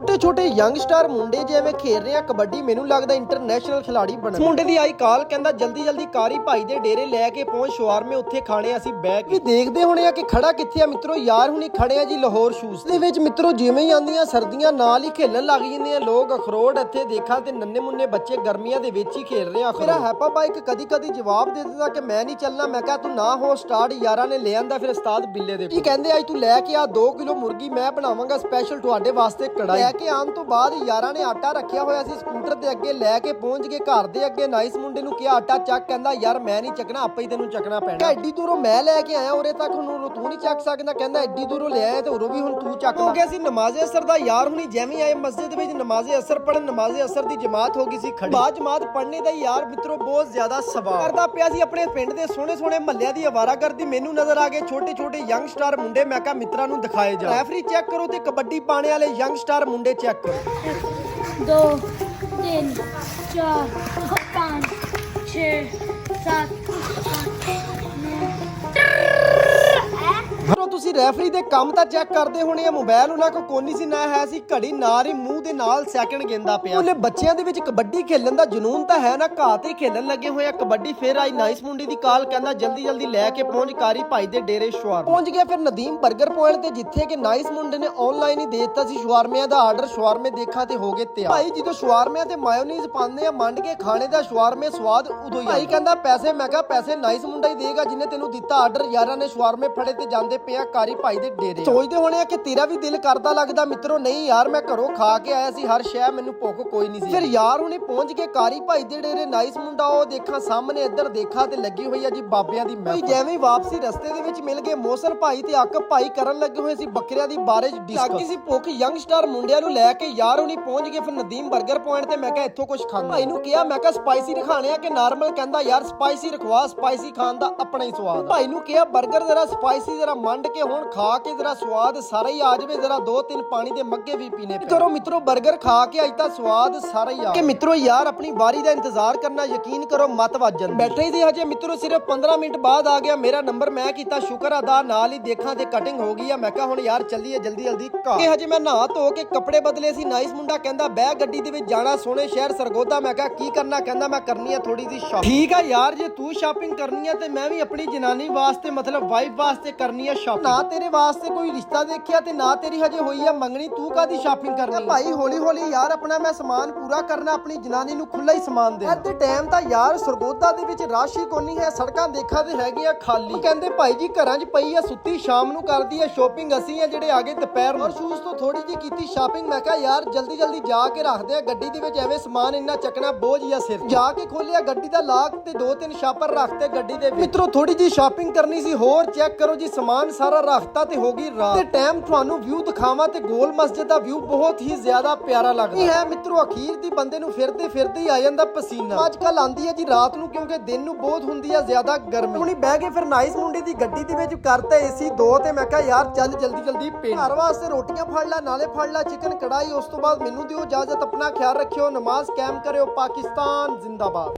छोटे छोटे यंगस्टर मुंडे जिवें खेल रहे हैं कबड्डी, मैनू लगदा इंटरनेशनल खिलाड़ी बनन। मुंडे दी आई कॉल, कहंदा जल्दी जल्दी कारी भाई दे डेरे लैके पहुंच, शवारमे उत्थे खाने असीं बैठ के देखदे होणे आ कि खड़ा कित्थे आ मित्रो। यार हुणी खड़े आ जी लाहौर शूज दे विच मित्रो। जिवें ही आंदियां सर्दियां नाल ही खेलन लग जांदे आ लोग। अखरोट इत्थे देखा ते नन्ने मुन्ने बच्चे गर्मियां दे विच ही खेल रहे आ। मेरा हैपा बाइक कदी कदी जवाब दे दिंदा कि मैं नहीं चलना। मैं कहा तू ना हो स्टार्ट, यारां ने ले आंदा फिर उस्ताद बिल्ले दे की कहंदे अज तू लैके आ 2 किलो मुर्गी, मैं बनावांगा स्पैशल तुहाडे वास्ते कड़ाई। लैके आउण तो बाद यारां ने आटा रखिया होया सी स्कूटर दे अगे, लैके पहुंच गए घर दे अगे। नाइस मुंडे नू किहा आटा चक, कहंदा यार मैं नहीं चकना, आपे ही तैनू चकना पैना। एड्डी दूरों मैं लैके आया उरे तक, हुण तू नहीं चक सकदा। कहंदा एड्डी दूरों ले आया ते उरों भी हुण तू चक। हो गया सी नमाज़े असर दा। यार हुणी जैਵੇਂ आए मस्जिद विच नमाज़े असर पढ़न, नमाज़े असर दी जमात हो गई सी खड़ी। बाद जमात पढ़ने दा यार मित्रों बहुत ज्यादा सवाल करदा पिया सी अपने पिंड दे सोहणे सोहणे महल्लिਆਂ दी आवारागर्दी। मैनू नजर आ गए छोटे छोटे यंगस्टर मुंडे। मैं कहा मित्रा नू दिखाए जा। रेफरी चेक करो ते कबड्डी पाने वाले यंगस्टर मुंडे चेक करो। 2 3 4 5 6 7 ਤੁਸੀਂ ਰੈਫਰੀ ਦੇ ਕੰਮ ਤਾਂ ਚੈੱਕ ਕਰਦੇ ਹੋਣੇ ਆ। ਮੋਬਾਈਲ ਉਹਨਾਂ ਕੋ ਕੋਨੀ ਸੀ ਨਾ ਹੈ ਸੀ, ਘੜੀ ਨਾਲ ਹੀ ਮੂੰਹ ਦੇ ਨਾਲ ਸੈਕਿੰਡ ਗਿੰਦਾ ਪਿਆ। ਉਹਨੇ ਬੱਚਿਆਂ ਦੇ ਵਿੱਚ ਕਬੱਡੀ ਖੇਲਣ ਦਾ ਜਨੂਨ ਤਾਂ ਹੈ ਨਾ, ਘਾਹ ਤੇ ਖੇਲਣ ਲੱਗੇ ਹੋਏ ਆ ਕਬੱਡੀ। ਫਿਰ ਆਈ ਨਾਈਸ ਮੁੰਡੀ ਦੀ ਕਾਲ, ਕਹਿੰਦਾ ਜਲਦੀ ਜਲਦੀ ਲੈ ਕੇ ਪਹੁੰਚ कारी ਭਾਈ ਦੇ ਡੇਰੇ ਸ਼ਵਾਰਮੇ। ਪਹੁੰਚ ਗਿਆ ਫਿਰ ਨਦੀਮ 버ਗਰ ਪੁਆਇੰਟ ਤੇ, ਜਿੱਥੇ ਕਿ ਨਾਈਸ ਮੁੰਡੇ ਨੇ ਆਨਲਾਈਨ ਹੀ ਦੇ ਦਿੱਤਾ ਸੀ ਸ਼ਵਾਰਮਿਆਂ ਦਾ ਆਰਡਰ। ਸ਼ਵਾਰਮੇ ਦੇਖਾਂ ਤੇ ਹੋ ਗਏ ਤਿਆਰ। ਭਾਈ ਜਦੋਂ ਸ਼ਵਾਰਮਿਆਂ ਤੇ ਮਾਇਓਨੀਜ਼ ਪਾਉਂਦੇ ਆ ਮੰਡ ਕੇ ਖਾਣੇ ਦਾ ਸ਼ਵਾਰਮੇ ਸਵਾਦ ਉਦੋਂ ਹੀ। ਭਾਈ ਕਹਿੰਦਾ ਪੈਸੇ, ਮੈਂ ਕਿਹਾ ਪੈਸੇ ਨਾਈਸ ਮੁੰਡਾ ਹੀ ਦੇਗਾ ਜਿਹਨੇ ਤੈਨੂੰ ਦਿੱਤਾ ਆਰਡਰ। ਯਾਰਾਂ ਨੇ ਸ਼ਵਾਰਮੇ ਫੜੇ ਤੇ ਜਾਂਦੇ ਪਿਆ कारी ਭਾਈ ਦੇ ਡੇਰੇ। ਸੋਚਦੇ ਹੋਣੇ ਆ ਕਿ ਤੇਰਾ ਵੀ ਦਿਲ ਕਰਦਾ ਲੱਗਦਾ ਮਿੱਤਰੋ। ਨਹੀਂ ਯਾਰ ਮੈਂ ਘਰੋਂ ਖਾ ਕੇ ਆਇਆ ਸੀ ਹਰ ਸ਼ੈ, ਮੈਨੂੰ ਭੁੱਖ ਕੋਈ ਨਹੀਂ ਸੀ। ਫਿਰ ਯਾਰ ਹੁਣੇ ਪਹੁੰਚ ਕੇ कारी ਭਾਈ ਦੇ ਡੇਰੇ। ਨਾਈਸ ਮੁੰਡਾ ਉਹ ਦੇਖਾਂ ਸਾਹਮਣੇ, ਇੱਧਰ ਦੇਖਾ ਤੇ ਲੱਗੀ ਹੋਈ ਆ ਜੀ ਬਾਬਿਆਂ ਦੀ ਮਹਿਫਿਲ। ਜਿਵੇਂ ਵਾਪਸੀ ਰਸਤੇ ਦੇ ਵਿੱਚ ਮਿਲ ਗਏ ਮੋਸਨ ਭਾਈ ਤੇ ਆਕਬ ਭਾਈ, ਕਰਨ ਲੱਗੇ ਹੋਏ ਸੀ ਬੱਕਰਿਆਂ ਦੀ ਬਾਰਿਸ਼ ਡਿਸਕਸ। ਲੱਗੀ ਸੀ ਭੁੱਖ ਯੰਗਸਟਰ ਮੁੰਡਿਆਂ ਨੂੰ ਲੈ ਕੇ। ਯਾਰ ਹੁਣੀ ਪਹੁੰਚ ਗਏ ਫਿਰ ਨਦੀਮ 버ਗਰ ਪੁਆਇੰਟ ਤੇ। ਮੈਂ ਕਿਹਾ ਇੱਥੋਂ ਕੁਝ ਖਾਣਾ। ਭਾਈ ਨੂੰ ਕਿਹਾ, ਮੈਂ ਕਿਹਾ ਸਪਾਈਸੀ ਰਖਾਣੇ ਆ ਕਿ ਨਾਰਮਲ। ਕਹਿੰਦਾ ਯਾਰ ਸਪਾਈਸੀ ਰਖਵਾ, ਸਪਾਈਸੀ ਖਾਣ ਦਾ ਆਪਣਾ ਹੀ ਸਵਾਦ। ਭਾਈ ਨੂੰ ਕਿਹਾ 버ਗਰ ਜ਼ਰਾ ਸਪਾਈਸੀ ਜ਼ਰਾ ਮੰਡ ਕੇ ਹੁਣ ਖਾ ਕੇ ਜ਼ਰਾ ਸਵਾਦ ਸਾਰਾ ਹੀ ਆ ਜਾਵੇ, ਜ਼ਰਾ 2-3 ਪਾਣੀ ਦੇ ਮੱਗੇ ਵੀ ਪੀਣੇ ਕਰੋ ਮਿੱਤਰੋ। 버ਗਰ ਖਾ ਕੇ ਅੱਜ ਤਾਂ ਸਵਾਦ ਸਾਰਾ ਹੀ ਆ ਕਿ ਮਿੱਤਰੋ ਯਾਰ ਆਪਣੀ ਵਾਰੀ ਦਾ ਇੰਤਜ਼ਾਰ ਕਰਨਾ, ਯਕੀਨ ਕਰੋ ਮਤ ਵੱਜਣ। ਬੈਠੇ ਹੀ ਸੀ ਹਜੇ ਮਿੱਤਰੋ, ਸਿਰਫ 15 ਮਿੰਟ ਬਾਅਦ ਆ ਗਿਆ ਮੇਰਾ ਨੰਬਰ। ਮੈਂ ਕੀਤਾ ਸ਼ੁਕਰ ਅਦਾ, ਨਾਲ ਹੀ ਦੇਖਾਂ ਤੇ ਕਟਿੰਗ ਹੋ ਗਈ ਆ। ਮੈਂ ਕਿਹਾ ਹੁਣ ਯਾਰ ਚੱਲੀਏ ਜਲਦੀ ਜਲਦੀ ਘਰ। ਹਜੇ ਮੈਂ ਨਹਾ ਧੋ ਕੇ ਕੱਪੜੇ ਬਦਲੇ ਸੀ। ਨਾਈਸ ਮੁੰਡਾ ਕਹਿੰਦਾ ਬਹਿ ਗੱਡੀ ਦੇ ਵਿੱਚ ਜਾਣਾ ਸੋਹਣੇ ਸ਼ਹਿਰ ਸਰਗੋਦਾ। ਮੈਂ ਕਿਹਾ ਕੀ ਕਰਨਾ? ਕਹਿੰਦਾ ਮੈਂ ਕਰਨੀ ਆ ਥੋੜੀ ਜਿਹੀ ਸ਼ਾਪਿੰਗ। ਠੀਕ ਆ ਯਾਰ, ਜੇ ਤੂੰ ਸ਼ਾਪਿੰਗ ਕਰਨੀ ਆ ਤੇ ਮੈਂ ਵੀ ਆਪਣੀ ਜਨਾਨੀ ਵਾਸਤੇ ਮਤਲਬ ਵਾਈਫ ਵਾਸਤੇ ਕਰਨੀ ਆ ਸ਼ਾਪਿੰਗ। ਨਾ ਤੇਰੇ ਵਾਸਤੇ ਕੋਈ ਰਿਸ਼ਤਾ ਦੇਖਿਆ ਤੇ ਨਾ ਤੇਰੀ ਹਜੇ ਹੋਈ ਆ ਮੰਗਣੀ, ਤੂੰ ਕਾਦੀ ਸ਼ਾਪਿੰਗ ਕਰਨੀ? ਭਾਈ ਹੌਲੀ ਹੌਲੀ ਯਾਰ ਆਪਣਾ ਮੈਂ ਸਮਾਨ ਪੂਰਾ ਕਰਨਾ, ਆਪਣੀ ਜਨਾਨੀ ਨੂੰ ਖੁੱਲਾ ਹੀ ਸਮਾਨ ਦੇ। ਅੱਜ ਦੇ ਟਾਈਮ ਤਾਂ ਯਾਰ ਸਰਗੋਦਾ ਦੇ ਵਿੱਚ ਰਸ਼ ਹੀ ਕੋਨੀ ਹੈ, ਸੜਕਾਂ ਦੇਖਾਂ ਤੇ ਹੈਗੀਆਂ ਖਾਲੀ। ਕਹਿੰਦੇ ਭਾਈ ਜੀ ਘਰਾਂ 'ਚ ਪਈ ਆ ਸੁੱਤੀ, ਸ਼ਾਮ ਨੂੰ ਕਰਦੀ ਆ ਸ਼ਾਪਿੰਗ। ਅਸੀਂ ਆ ਜਿਹੜੇ ਆ ਗਏ ਦੁਪਹਿਰ ਨੂੰ। ਸ਼ੂਜ਼ ਤੋਂ ਥੋੜੀ ਜਿਹੀ ਕੀਤੀ ਸ਼ਾਪਿੰਗ। ਮੈਂ ਕਿਹਾ ਯਾਰ ਜਲਦੀ ਜਲਦੀ ਜਾ ਕੇ ਰੱਖਦੇ ਆ ਗੱਡੀ ਦੇ ਵਿੱਚ, ਐਵੇਂ ਸਮਾਨ ਇੰਨਾ ਚੱਕਣਾ ਬੋਝ ਜਾਂ ਸਿਰ। ਜਾ ਕੇ ਖੋਲਿਆ ਗੱਡੀ ਦਾ ਲਾਕ ਤੇ 2-3 ਸ਼ਾਪਰ ਰੱਖਤੇ ਗੱਡੀ ਦੇ ਵਿੱਚ। ਮਿੱਤਰੋ ਥੋੜੀ ਜਿਹੀ ਸ਼ਾਪਿੰਗ ਕਰਨੀ ਸੀ ਹੋਰ। ਚੈੱਕ ਕਰੋ ਜੀ ਸਮਾਨ ਸਾਰਾ ਰੱਖਤਾ ਤੇ ਹੋ ਗਈ ਰਾਤ। ਤੇ ਟਾਈਮ ਤੁਹਾਨੂੰ ਵਿਊ ਦਿਖਾਵਾਂ ਤੇ ਗੋਲ ਮਸਜਿਦ ਦਾ ਵਿਊ ਬਹੁਤ ਹੀ ਜ਼ਿਆਦਾ ਪਿਆਰਾ ਲੱਗਦਾ ਹੈ ਮਿੱਤਰੋ। ਅਖੀਰ ਦੀ ਬੰਦੇ ਨੂੰ ਫਿਰਦੇ ਫਿਰਦੇ ਹੀ ਆ ਜਾਂਦਾ ਪਸੀਨਾ। ਅੱਜ ਕੱਲ ਆਂਦੀ ਹੈ ਜੀ ਰਾਤ ਨੂੰ, ਕਿਉਂਕਿ ਦਿਨ ਨੂੰ ਬਹੁਤ ਹੁੰਦੀ ਆ ਜ਼ਿਆਦਾ ਗਰਮੀ। ਹੁਣੀ ਬਹਿ ਗਏ ਫਿਰ ਨਾਈਸ ਮੁੰਡੇ ਦੀ ਗੱਡੀ ਦੇ ਵਿੱਚ, ਕਰਤਾ AC 2 ਤੇ। ਮੈਂ ਕਿਹਾ ਯਾਰ ਚੱਲ ਜਲਦੀ ਜਲਦੀ ਪਿੰਡ। ਘਰ ਵਾਸਤੇ ਰੋਟੀਆਂ ਫੜ ਲੈ, ਨਾਲੇ ਫੜ ਲੈ ਚਿਕਨ ਕੜਾਈ। ਉਸ ਤੋਂ ਬਾਅਦ ਮੈਨੂੰ ਦਿਓ ਇਜਾਜ਼ਤ, ਆਪਣਾ ਖਿਆਲ ਰੱਖਿਓ, ਨਮਾਜ਼ ਕਾਇਮ ਕਰਿਓ। ਪਾਕਿਸਤਾਨ ਜ਼ਿੰਦਾਬਾਦ।